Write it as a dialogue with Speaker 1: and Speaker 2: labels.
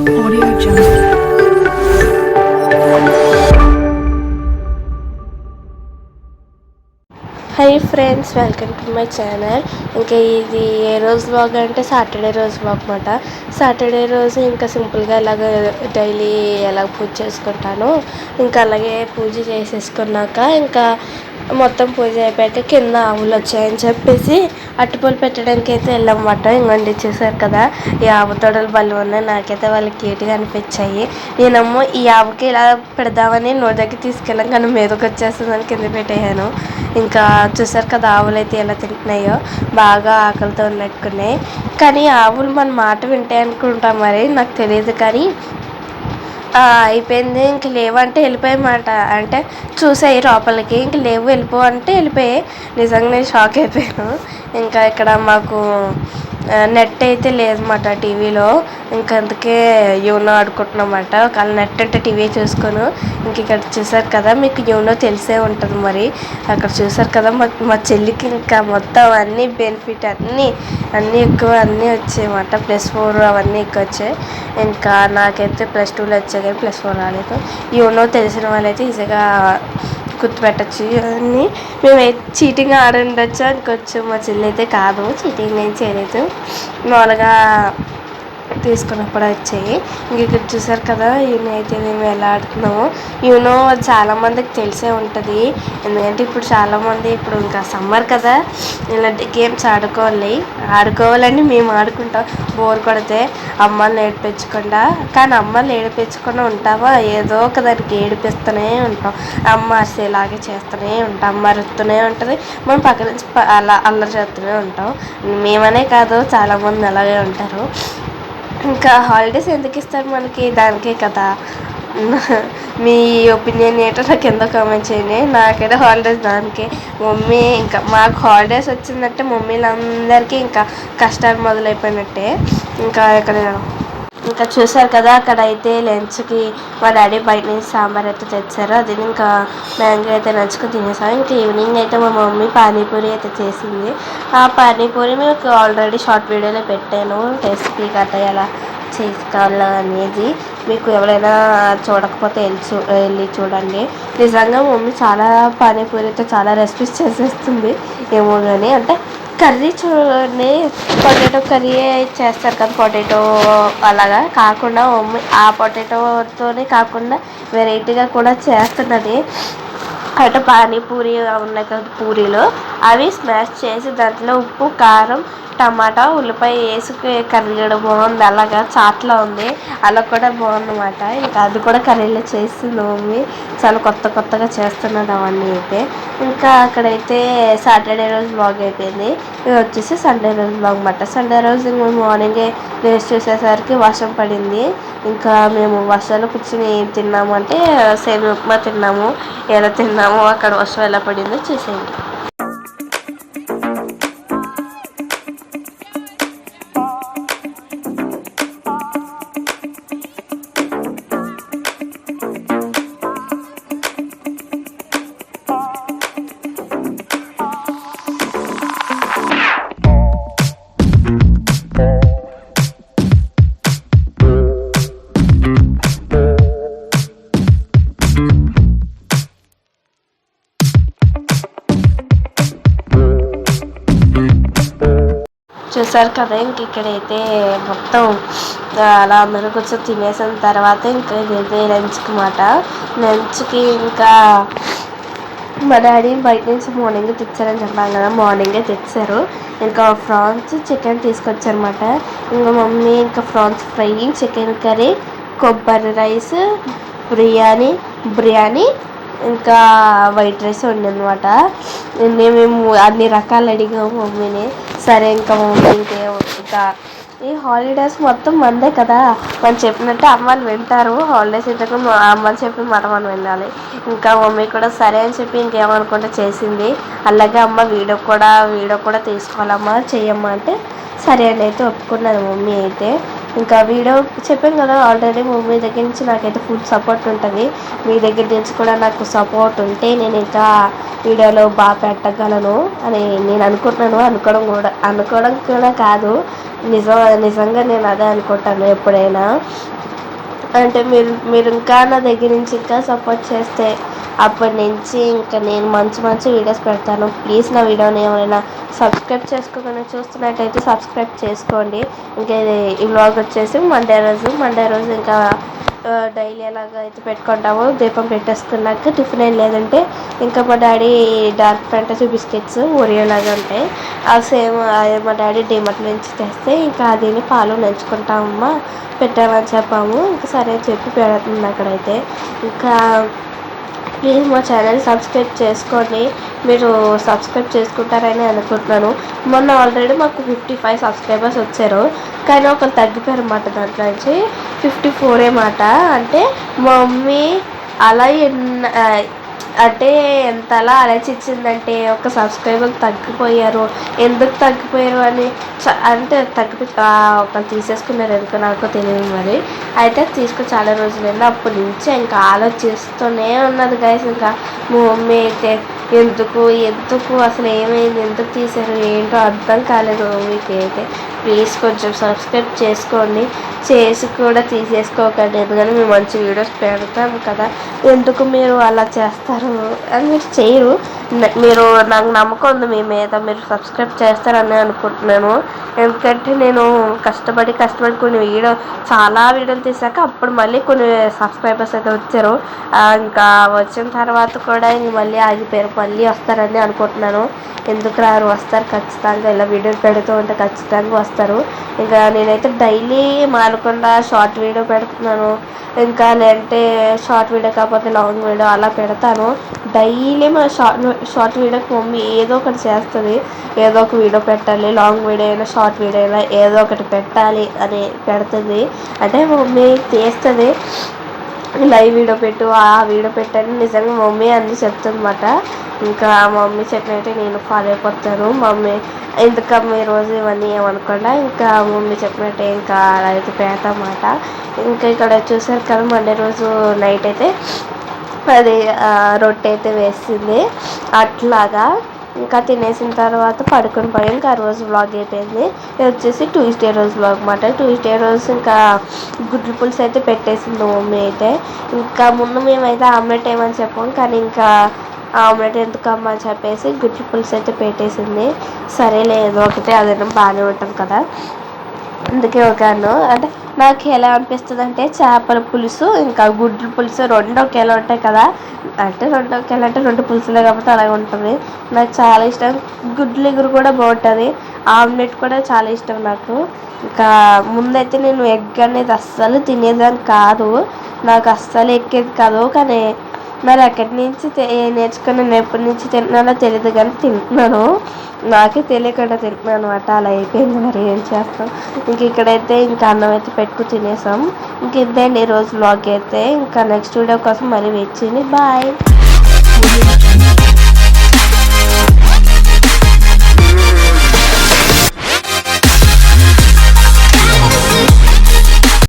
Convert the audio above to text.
Speaker 1: Audio Jungle.
Speaker 2: Hi friends, welcome to my channel. ఇంకా ఇది ఏ రోజు వ్లాగ్ అంటే సాటర్డే రోజు వ్లాగ్ అనమాట. సాటర్డే రోజు ఇంకా సింపుల్గా ఇలాగ డైలీ ఎలా పూజ చేసుకుంటాను. ఇంకా అలాగే పూజ చేసేసుకున్నాక ఇంకా మొత్తం పూజ అయిపోయాక కింద ఆవులు వచ్చాయని చెప్పేసి అట్టుపూలు పెట్టడానికి అయితే వెళ్ళామన్నమాట. ఇంకోండి చూసారు కదా, ఈ ఆవు తొడలు బలు ఉన్నాయి. నాకైతే వాళ్ళు క్యూట్గా అనిపించాయి. నేనేమో ఈ ఆవుకి ఇలా పెడదామని నోటి దగ్గర తీసుకెళ్ళాం, కానీ మీదకి వచ్చేస్తుందని కింద పెట్టేయాను. ఇంకా చూసారు కదా ఆవులు అయితే ఎలా తింటున్నాయో, బాగా ఆకలితో ఉన్నట్టుకున్నాయి. కానీ ఆవులు మన మాట వింటాయి అనుకుంటాం, మరి నాకు తెలియదు. కానీ అయిపోయింది, ఇంక లేవంటే వెళ్ళిపోయామాట. అంటే చూసాయి లోపలికి, ఇంక లేవు వెళ్ళిపో అంటే వెళ్ళిపోయాయి. నిజంగా నేను షాక్ అయిపోయాను. ఇంకా ఇక్కడ మాకు నెట్ అయితే లేదన్నమాట టీవీలో. ఇంక అందుకే యూనో ఆడుకుంటున్నమాట. ఒకవేళ నెట్ అంటే టీవీ చూసుకోను. ఇంక ఇక్కడ చూసారు కదా, మీకు యూనో తెలిసే ఉంటుంది మరి. అక్కడ చూసారు కదా, మా చెల్లికి ఇంకా మొత్తం అన్నీ బెనిఫిట్ అన్నీ ఎక్కువ అన్నీ వచ్చాయన్నమాట. +4 అవన్నీ ఎక్కువ వచ్చాయి. ఇంకా నాకైతే +2లో వచ్చాయి, కానీ +4 రాలేదు. యూనో తెలిసిన వాళ్ళైతే ఈజీగా గుర్తుపెట్టచ్చు. ఇవన్నీ మేము చీటింగ్ ఆడి ఉండొచ్చు అనుకోవచ్చు. మా చెల్లి అయితే కాదు, చీటింగ్ ఏం చేయలేదు, మామూలుగా తీసుకున్నప్పుడు వచ్చాయి. ఇంక ఇక్కడ చూసారు కదా, యూనో అయితే మేము ఎలా ఆడుతున్నాము. యూనో చాలామందికి తెలిసే ఉంటుంది, ఎందుకంటే ఇప్పుడు చాలామంది ఇప్పుడు ఇంకా సమ్మర్ కదా, ఇలాంటి గేమ్స్ ఆడుకోవాలని మేము ఆడుకుంటాం. బోర్ కొడితే అమ్మల్ని ఏడిపించకుండా, కానీ అమ్మల్ని ఏడిపించకుండా ఉంటావా, ఏదో ఒక దానికి ఏడిపిస్తూనే ఉంటాం. అమ్మ అరిసేలాగే చేస్తూనే ఉంటాం, అమ్మ అరుస్తూనే ఉంటుంది, మనం పక్క నుంచి అల్లరి చేస్తూనే ఉంటాం. మేమనే కాదు, చాలామంది అలాగే ఉంటారు. ఇంకా హాలిడేస్ ఎందుకు ఇస్తారు మనకి, దానికే కదా. మీ ఒపీనియన్ ఏంటో నాకు కింద కామెంట్ చేయండి. నాకైతే హాలిడేస్ దానికే. మమ్మీ ఇంకా మాకు హాలిడేస్ వచ్చిందంటే మమ్మీలందరికీ ఇంకా కష్టాలు మొదలైపోయినట్టే. ఇంకా చూసారు కదా, అక్కడ అయితే లంచ్కి మా డాడీ బయట నుంచి సాంబార్ అయితే తెచ్చారు. అది ఇంకా మ్యాంగో అయితే నంచుకొని తినేసాం. ఇంకా ఈవినింగ్ అయితే మా మమ్మీ పానీపూరి అయితే చేసింది. ఆ పానీపూరి మీకు ఆల్రెడీ షార్ట్ వీడియోలో పెట్టాను, రెసిపీ గట్రా ఎలా చేసుకోవాలి అనేది. మీకు ఎవరైనా చూడకపోతే వెళ్ళి చూడండి. నిజంగా మమ్మీ చాలా పానీపూరితో చాలా రెసిపీస్ చేసేస్తుంది ఏమో కానీ. అంటే కర్రీ చూడండి, పొటాటో కర్రీ చేస్తారు కదా, పొటాటో అలాగా కాకుండా మమ్మీ ఆ పొటాటోతోనే కాకుండా వెరైటీగా కూడా చేస్తున్నది. అంటే పానీపూరి ఉన్నాయి కదా పూరీలు, అవి స్మాష్ చేసి దాంట్లో ఉప్పు, కారం, టమాటా, ఉల్లిపాయ వేసి కర్రీ కూడా బాగుంది. అలాగా చాట్లో ఉంది, అలా కూడా బాగుందన్నమాట. ఇంకా అది కూడా కర్రీలో చేస్తుంది మమ్మీ. చాలా కొత్తగా చేస్తున్నది అవన్నీ అయితే. ఇంకా అక్కడైతే సాటర్డే రోజు వ్లాగ్ అయిపోయింది. ఇది వచ్చేసి సండే రోజు వ్లాగ్ అన్నమాట. సండే రోజు మేము మార్నింగే లేచి చూసేసరికి వర్షం పడింది. ఇంకా మేము వర్షాలు కూర్చొని ఏం తిన్నాము అంటే సేమియా ఉప్మా తిన్నాము. ఎలా తిన్నాము, అక్కడ వర్షం ఎలా పడిందో చూసేయండి. చూసారు కదా, ఇంక ఇక్కడైతే మొత్తం అలా అందరూ కూర్చొని తినేసిన తర్వాత ఇంకా ఇదైతే లంచ్కి మాట. లంచ్కి ఇంకా మా డాడీ బయట నుంచి మార్నింగ్ తెచ్చారని చెప్పాను కదా, మార్నింగే తెచ్చారు. ఇంకా ప్రాన్స్ చికెన్ తీసుకొచ్చారన్నమాట. ఇంకా మమ్మీ ఇంకా ప్రాన్స్ ఫ్రై, చికెన్ కర్రీ, కొబ్బరి రైస్, బిర్యానీ ఇంకా వైట్ రైస్ వండిందన్నమాట. మేము అన్ని రకాలు అడిగాము మమ్మీని. సరే ఇంకా మమ్మీ ఇంకా ఈ హాలిడేస్ మొత్తం మందే కదా, మనం చెప్పినట్టు అమ్మాయిలు వింటారు. హాలిడేస్ ఇంతకు అమ్మాయిలు చెప్పిన మాట మనం వినాలి. ఇంకా మమ్మీ కూడా సరే అని చెప్పి ఇంకేమనుకుంటే చేసింది. అలాగే అమ్మ వీడియో కూడా తీసుకోవాలమ్మా, చెయ్యమ్మా అంటే సరే అని అయితే ఒప్పుకున్నది మమ్మీ అయితే. ఇంకా వీడియో చెప్పాను కదా ఆల్రెడీ, మమ్మీ దగ్గర నుంచి నాకైతే ఫుల్ సపోర్ట్ ఉంటుంది. మీ దగ్గర నుంచి కూడా నాకు సపోర్ట్ ఉంటే నేను ఇంకా వీడియోలో బాగా పెట్టగలను అని నేను అనుకుంటున్నాను. అనుకోవడం కూడా కాదు, నిజంగా నేను అదే అనుకుంటాను ఎప్పుడైనా. అంటే మీరు ఇంకా నా దగ్గర నుంచి ఇంకా సపోర్ట్ చేస్తే అప్పటి నుంచి ఇంకా నేను మంచి మంచి వీడియోస్ పెడతాను. ప్లీజ్ నా వీడియోని ఎవరైనా సబ్స్క్రైబ్ చేసుకోకుండా చూస్తున్నట్టయితే సబ్స్క్రైబ్ చేసుకోండి. ఇంకా ఈ వ్లాగ్ వచ్చేసి మండే రోజు ఇంకా డైలీ ఎలాగ అయితే పెట్టుకుంటామో దీపం పెట్టేసుకున్నాక టిఫిన్ ఏం లేదంటే ఇంకా మా daddy dark fantasy biscuits Oreo లాగా ఉంటాయి. ఆ సేమ్ మా డాడీ డిమార్ట్ నుంచి తెస్తే ఇంకా అది పాలు నంచుకుంటామమ్మా పెట్టామని చెప్పాము. ఇంకా సరే అని చెప్పి పెడుతుంది అక్కడైతే. ఇంకా ప్లీజ్ మా ఛానల్ సబ్స్క్రైబ్ చేసుకోండి. మీరు సబ్స్క్రైబ్ చేసుకుంటారని అనుకుంటున్నాను. మొన్న ఆల్రెడీ మాకు 55 సబ్స్క్రైబర్స్ వచ్చారు, కానీ ఒకరు తగ్గిపోయారు అన్నమాట. దాంట్లో నుంచి 54 మాట. అంటే మా మమ్మీ అలా అంటే ఎంతలా ఆలోచించిందంటే ఒక సబ్స్క్రైబర్ తగ్గిపోయారు, ఎందుకు తగ్గిపోయారు అని అంటే ఒకరు తీసేసుకున్నారు, ఎందుకు నాకు తెలియదు మరి. అయితే తీసుకుని చాలా రోజులైంది. అప్పటి నుంచి ఇంకా ఆలోచిస్తూనే ఉన్నది గైస్. ఇంకా మా మమ్మీ అయితే ఎందుకు అసలు ఏమైంది, ఎందుకు తీశారు ఏంటో అర్థం కాలేదు మమ్మీకి అయితే. ప్లీజ్ కొంచెం సబ్స్క్రైబ్ చేసుకోండి, చేసి కూడా తీసేసుకోకండి. ఎందుకంటే మేము మంచి వీడియోస్ పెడతాం కదా, ఎందుకు మీరు అలా చేస్తారు అని. మీరు చేయరు, మీరు నాకు నమ్మకం ఉంది మీ మీద, మీరు సబ్స్క్రైబ్ చేస్తారని అనుకుంటున్నాను. ఎందుకంటే నేను కష్టపడి కొన్ని చాలా వీడియోలు తీసాక అప్పుడు మళ్ళీ కొన్ని సబ్స్క్రైబర్స్ అయితే వచ్చారు. ఇంకా వచ్చిన తర్వాత కూడా ఇంక మళ్ళీ ఆగిపోయారు. మళ్ళీ వస్తారని అనుకుంటున్నాను. ఎందుకు రారు, వస్తారు ఖచ్చితంగా. ఇలా వీడియోలు పెడుతూ ఉంటే ఖచ్చితంగా వస్తారు. ఇంకా నేనైతే డైలీ మానకుండా షార్ట్ వీడియో పెడుతున్నాను. ఇంకా లేదంటే షార్ట్ వీడియో కాకపోతే లాంగ్ వీడియో అలా పెడతాను. డైలీ మా షార్ట్ వీడియోకి మమ్మీ ఏదో ఒకటి చేస్తుంది. ఏదో ఒక వీడియో పెట్టాలి, లాంగ్ వీడియో అయినా షార్ట్ వీడియో అయినా ఏదో ఒకటి పెట్టాలి అని పెడుతుంది. అంటే మమ్మీ తీస్తుంది, లైవ్ వీడియో పెట్టు, ఆ వీడియో పెట్టని నిజంగా మమ్మీ అన్నీ చెప్తుందన్నమాట. ఇంకా మా మమ్మీ చెప్పినట్టే నేను ఫాలో అయిపోతాను. మమ్మీ ఎందుకమ్మా ఈరోజు ఇవన్నీ ఏమనుకోండా ఇంకా మమ్మీ చెప్పినట్టే ఇంకా అలా అయితే పెడతామాట. ఇంకా ఇక్కడ చూసారు కదా, మండే రోజు నైట్ అయితే అది రొట్టె అయితే వేసింది. అట్లాగా ఇంకా తినేసిన తర్వాత పడుకొని పోయి ఇంకా ఆ రోజు వ్లాగ్ అయిపోయింది. ఇది వచ్చేసి ట్యూస్డే రోజు వ్లాగ్ అన్నమాట. ట్యూస్డే రోజు ఇంకా గుడ్ల పులుసు అయితే పెట్టేసింది మమ్మీ అయితే. ఇంకా ముందు మేమైతే ఆమ్లెట్ ఏమని చెప్పాము, కానీ ఇంకా ఆమ్లెట్ ఎందుకమ్మా అని చెప్పేసి గుడ్ల పులుసు అయితే పెట్టేసింది. సరేలే ఏదో ఒకటి అదేనా బాగానే ఉంటుంది కదా, అందుకే ఒకాను. అంటే నాకు ఎలా అనిపిస్తుంది అంటే చేపల పులుసు ఇంకా గుడ్ల పులుసు రెండు ఒకేలా ఉంటాయి కదా, అంటే రెండు ఒకేలా అంటే రెండు పులుసులే కాబట్టి అలాగే ఉంటుంది. నాకు చాలా ఇష్టం. గుడ్లు ఎగురు కూడా బాగుంటుంది, ఆమ్లెట్ కూడా చాలా ఇష్టం నాకు. ఇంకా ముందైతే నేను ఎగ్ అనేది అస్సలు తినేదాన్ని కాదు, నాకు అస్సలు ఎక్కేది కాదు. కానీ మరి ఎక్కడి నుంచి నేర్చుకుని ఎప్పటి నుంచి తింటున్నానో తెలియదు, కానీ తింటున్నాను. నాకే తెలియకుండా తింటున్నాను అనమాట. అలా అయిపోయింది, మరి ఏం చేస్తాం. ఇంక ఇక్కడైతే ఇంకా అన్నం అయితే పెట్టుకు తినేసాం. ఇంక ఇద్దండి ఈరోజు వ్లాగ్ అయితే. ఇంకా నెక్స్ట్ వీడియో కోసం మళ్ళీ వెయిట్ చేయండి. బాయ్.